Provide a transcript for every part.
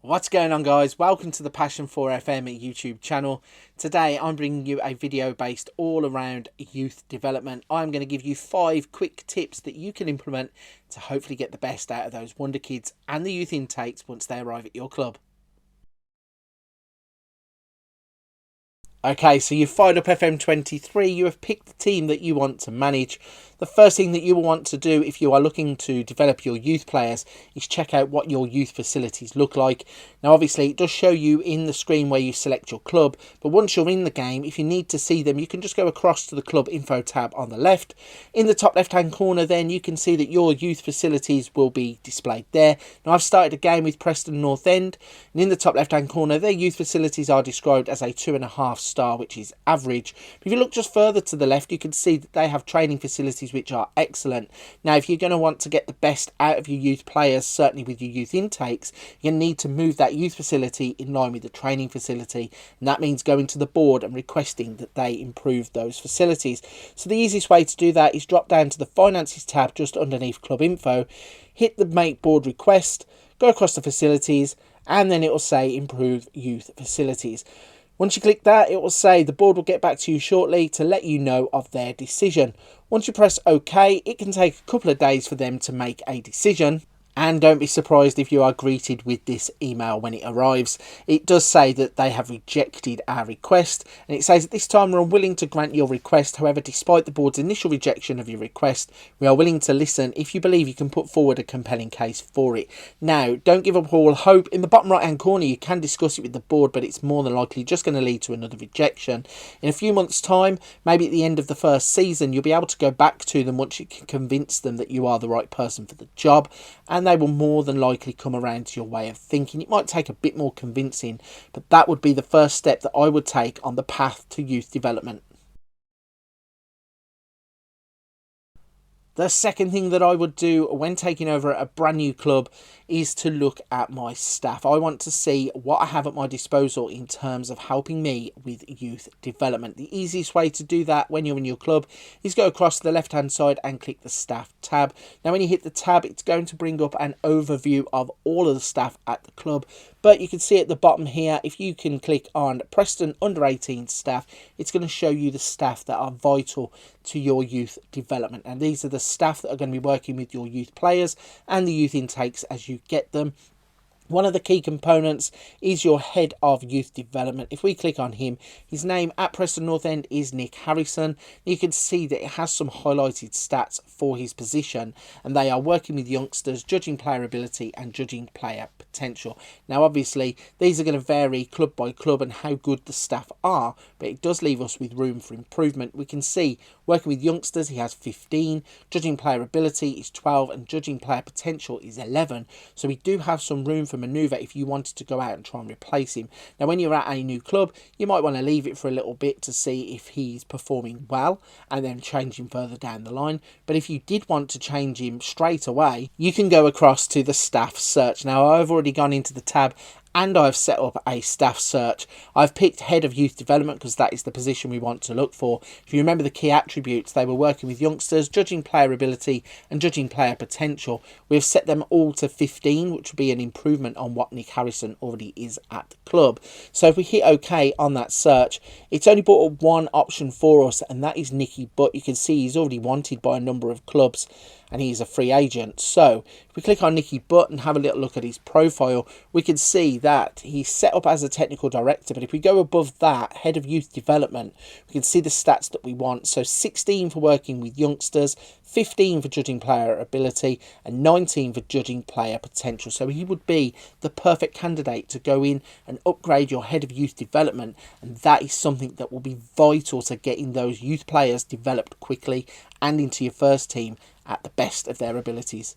What's going on, guys? Welcome to the Passion for FM YouTube channel. Today I'm bringing you a video based all around youth development. I'm going to give you 5 quick tips that you can implement to hopefully get the best out of those wonder kids and the youth intakes once they arrive at your club. Okay, so you've fired up FM23, you have picked the team that you want to manage. The first thing that you will want to do if you are looking to develop your youth players is check out what your youth facilities look like. Now obviously it does show you in the screen where you select your club, but once you're in the game, if you need to see them, you can just go across to the club info tab on the left. In the top left hand corner then you can see that your youth facilities will be displayed there. Now I've started a game with Preston North End, and in the top left hand corner their youth facilities are described as a 2.5 star, which is average. But if you look just further to the left, you can see that they have training facilities which are excellent. Now if you're going to want to get the best out of your youth players, certainly with your youth intakes, you need to move that youth facility in line with the training facility, and that means going to the board and requesting that they improve those facilities. So the easiest way to do that is drop down to the finances tab just underneath club info, hit the make board request, go across to facilities, and then it will say improve youth facilities. Once you click that, it will say the board will get back to you shortly to let you know of their decision. Once you press OK, it can take a couple of days for them to make a decision. And don't be surprised if you are greeted with this email when it arrives. It does say that they have rejected our request, and it says at this time we're unwilling to grant your request. However, despite the board's initial rejection of your request, we are willing to listen if you believe you can put forward a compelling case for it. Now, don't give up all hope. In the bottom right hand corner you can discuss it with the board, but it's more than likely just going to lead to another rejection. In a few months' time, maybe at the end of the first season, you'll be able to go back to them once you can convince them that you are the right person for the job, and they will more than likely come around to your way of thinking. It might take a bit more convincing, but that would be the first step that I would take on the path to youth development. The second thing that I would do when taking over a brand new club is to look at my staff. I want to see what I have at my disposal in terms of helping me with youth development. The easiest way to do that when you're in your club is go across to the left hand side and click the staff tab. Now when you hit the tab, it's going to bring up an overview of all of the staff at the club, but you can see at the bottom here, if you can click on Preston under 18 staff, it's going to show you the staff that are vital to your youth development, and these are the staff that are going to be working with your youth players and the youth intakes as you get them. One of the key components is your head of youth development. If we click on him, his name at Preston North End is Nick Harrison. You can see that it has some highlighted stats for his position, and they are working with youngsters, judging player ability and judging player potential. Now obviously these are going to vary club by club and how good the staff are, but it does leave us with room for improvement. We can see working with youngsters he has 15, judging player ability is 12, and judging player potential is 11. So we do have some room for manoeuvre if you wanted to go out and try and replace him. Now when you're at a new club, you might want to leave it for a little bit to see if he's performing well and then change him further down the line. But if you did want to change him straight away, you can go across to the staff search. Now I've already gone into the tab and I've set up a staff search. I've picked head of youth development because that is the position we want to look for. If you remember the key attributes, they were working with youngsters, judging player ability and judging player potential. We've set them all to 15, which would be an improvement on what Nick Harrison already is at the club. So if we hit OK on that search, it's only brought up one option for us, and that is Nicky, but you can see he's already wanted by a number of clubs and he's a free agent. So if we click on Nicky Butt and have a little look at his profile, we can see that he's set up as a technical director. But if we go above that, head of youth development, we can see the stats that we want. So 16 for working with youngsters, 15 for judging player ability, and 19 for judging player potential. So he would be the perfect candidate to go in and upgrade your head of youth development, and that is something that will be vital to getting those youth players developed quickly and into your first team at the best of their abilities.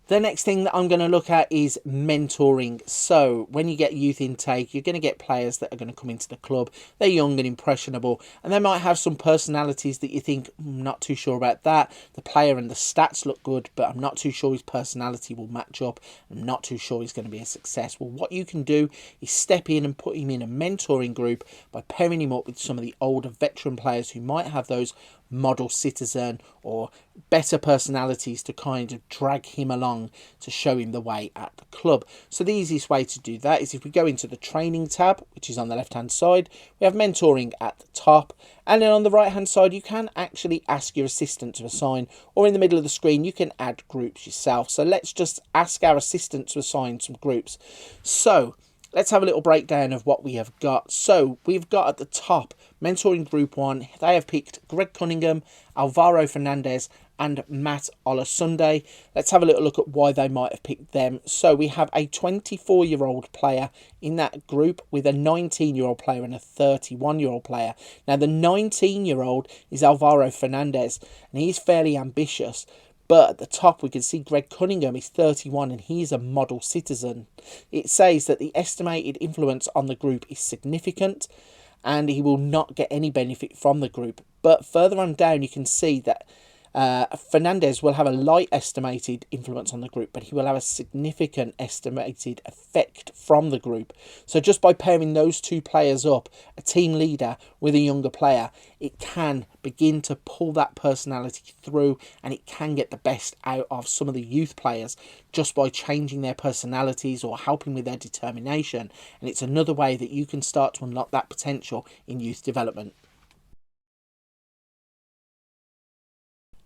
The next thing that I'm going to look at is mentoring. So when you get youth intake, you're going to get players that are going to come into the club. They're young and impressionable, and they might have some personalities that you think, I'm not too sure about that. The player and the stats look good, but I'm not too sure his personality will match up. I'm not too sure he's going to be a success. Well, what you can do is step in and put him in a mentoring group by pairing him up with some of the older veteran players who might have those model citizen or better personalities to kind of drag him along to show him the way at the club. So the easiest way to do that is if we go into the training tab, which is on the left hand side, we have mentoring at the top, and then on the right hand side you can actually ask your assistant to assign, or in the middle of the screen you can add groups yourself. So let's just ask our assistant to assign some groups. So let's have a little breakdown of what we have got. So we've got at the top, mentoring group 1, they have picked Greg Cunningham, Alvaro Fernandez and Matt Olasunde. Let's have a little look at why they might have picked them. So we have a 24-year-old player in that group with a 19-year-old player and a 31-year-old player. Now the 19-year-old is Alvaro Fernandez and he's fairly ambitious. But at the top, we can see Greg Cunningham is 31 and he's a model citizen. It says that the estimated influence on the group is significant and he will not get any benefit from the group. But further on down, you can see that Fernandez will have a light estimated influence on the group, but he will have a significant estimated effect from the group. So just by pairing those two players up, a team leader with a younger player, it can begin to pull that personality through and it can get the best out of some of the youth players just by changing their personalities or helping with their determination. And it's another way that you can start to unlock that potential in youth development.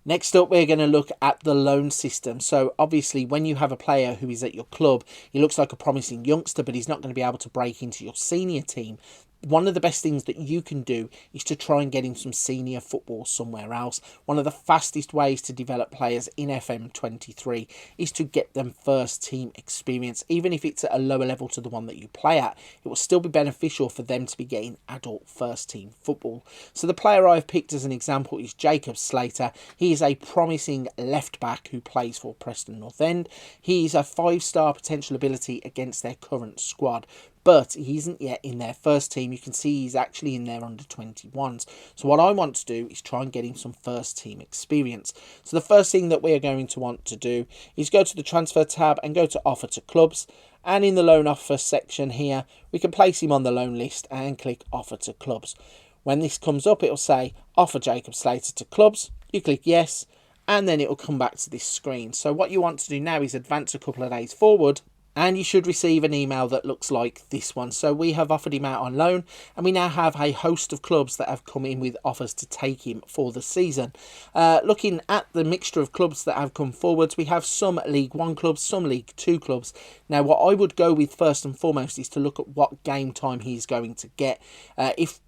Next up, we're going to look at the loan system. So obviously, when you have a player who is at your club, he looks like a promising youngster, but he's not going to be able to break into your senior team. One of the best things that you can do is to try and get him some senior football somewhere else. One of the fastest ways to develop players in FM23 is to get them first team experience. Even if it's at a lower level to the one that you play at, it will still be beneficial for them to be getting adult first team football. So the player I've picked as an example is Jacob Slater. He is a promising left back who plays for Preston North End. He is a 5-star potential ability against their current squad, but he isn't yet in their first team. You can see he's actually in their under-21s. So what I want to do is try and get him some first team experience. So the first thing that we're going to want to do is go to the transfer tab and go to offer to clubs. And in the loan offer section here, we can place him on the loan list and click offer to clubs. When this comes up, it'll say offer Jacob Slater to clubs. You click yes, and then it will come back to this screen. So what you want to do now is advance a couple of days forward, and you should receive an email that looks like this one. So we have offered him out on loan, and we now have a host of clubs that have come in with offers to take him for the season. Looking at the mixture of clubs that have come forwards, we have some League 1 clubs, some League 2 clubs. Now what I would go with first and foremost is to look at what game time he's going to get. If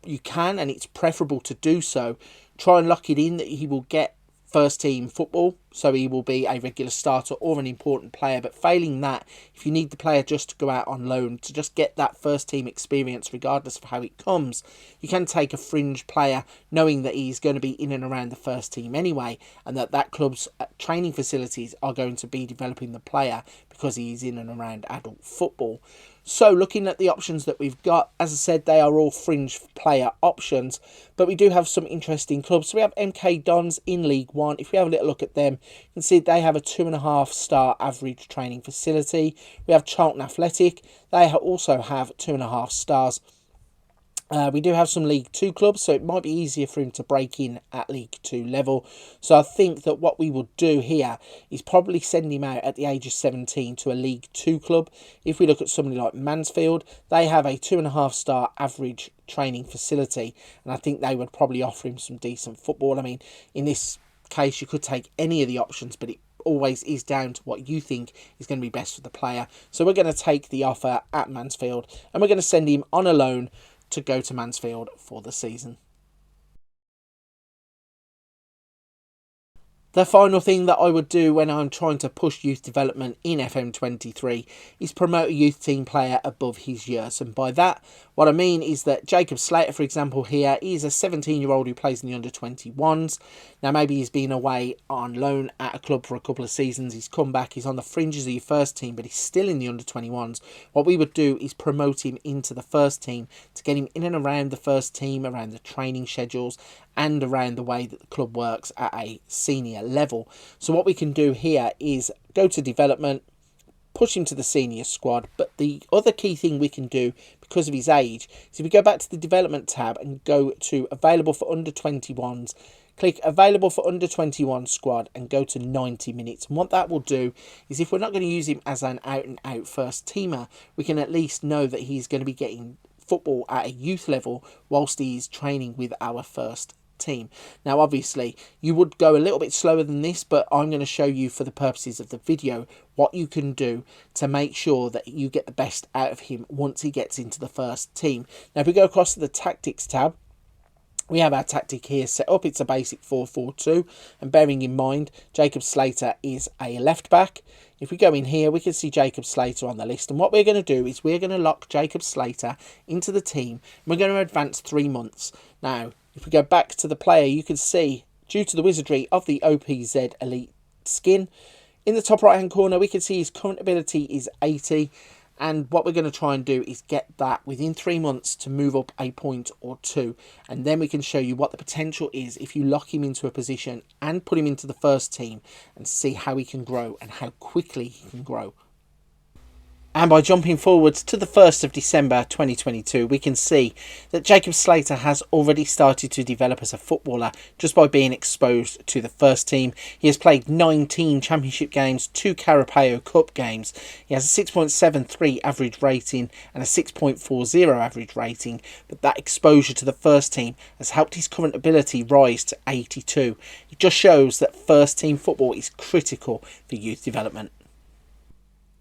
you can, and it's preferable to do so, try and lock it in that he will get first team football, so he will be a regular starter or an important player. But failing that, if you need the player just to go out on loan to just get that first team experience regardless of how it comes, you can take a fringe player knowing that he's going to be in and around the first team anyway, and that club's training facilities are going to be developing the player because he's in and around adult football. So looking at the options that we've got, as I said, they are all fringe player options, but we do have some interesting clubs. So we have MK Dons in League 1. If we have a little look at them, you can see they have a 2.5-star average training facility. We have Charlton Athletic. They also have 2.5 stars. We do have some League 2 clubs, so it might be easier for him to break in at League 2 level. So I think that what we will do here is probably send him out at the age of 17 to a League 2 club. If we look at somebody like Mansfield, they have a 2.5-star average training facility, and I think they would probably offer him some decent football. I mean, in this case, you could take any of the options, but it always is down to what you think is going to be best for the player. So we're going to take the offer at Mansfield, and we're going to send him on a loan to go to Mansfield for the season. The final thing that I would do when I'm trying to push youth development in FM23 is promote a youth team player above his years. And by that, what I mean is that Jacob Slater, for example, here, is a 17-year-old who plays in the under-21s. Now, maybe he's been away on loan at a club for a couple of seasons. He's come back, he's on the fringes of your first team, but he's still in the under-21s. What we would do is promote him into the first team to get him in and around the first team, around the training schedules, and around the way that the club works at a senior level. So what we can do here is go to development, push him to the senior squad. But the other key thing we can do because of his age is if we go back to the development tab and go to available for under 21s, click available for under 21 squad and go to 90 minutes. And what that will do is, if we're not going to use him as an out and out first teamer, we can at least know that he's going to be getting football at a youth level whilst he's training with our first team. Now obviously you would go a little bit slower than this, but I'm going to show you for the purposes of the video what you can do to make sure that you get the best out of him once he gets into the first team. Now if we go across to the tactics tab, we have our tactic here set up. It's a basic 4-4-2, and bearing in mind Jacob Slater is a left back. If we go in here, we can see Jacob Slater on the list, and what we're going to do is we're going to lock Jacob Slater into the team, and we're going to advance 3 months. Now if we go back to the player, you can see, due to the wizardry of the OPZ Elite skin, in the top right hand corner we can see his current ability is 80, and what we're going to try and do is get that within 3 months to move up a point or two, and then we can show you what the potential is if you lock him into a position and put him into the first team, and see how he can grow and how quickly he can grow. And by jumping forwards to the 1st of December 2022, we can see that Jacob Slater has already started to develop as a footballer just by being exposed to the first team. He has played 19 championship games, 2 Carapeo Cup games. He has a 6.73 average rating and a 6.40 average rating, but that exposure to the first team has helped his current ability rise to 82. It just shows that first team football is critical for youth development.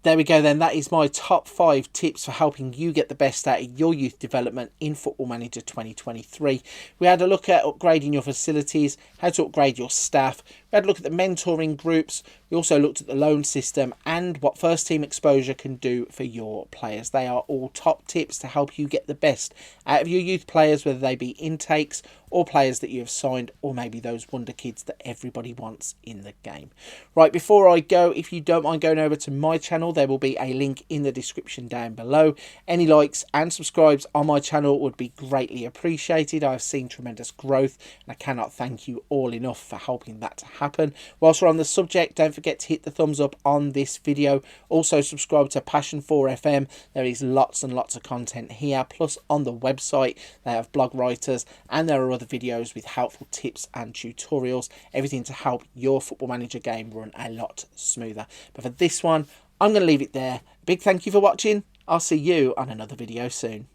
There we go then, that is my top 5 tips for helping you get the best out of your youth development in Football Manager 2023. We had a look at upgrading your facilities, how to upgrade your staff, we had a look at the mentoring groups, we also looked at the loan system and what first team exposure can do for your players. They are all top tips to help you get the best out of your youth players, whether they be intakes or players that you have signed, or maybe those wonder kids that everybody wants in the game. Right, before I go, if you don't mind going over to my channel, there will be a link in the description down below. Any likes and subscribes on my channel would be greatly appreciated. I've seen tremendous growth and I cannot thank you all enough for helping that to happen. Whilst we're on the subject, don't forget to hit the thumbs up on this video. Also subscribe to Passion 4 FM. There is lots and lots of content here, plus on the website they have blog writers and there are other videos with helpful tips and tutorials, everything to help your Football Manager game run a lot smoother. But for this one, I'm going to leave it there. Big thank you for watching. I'll see you on another video soon.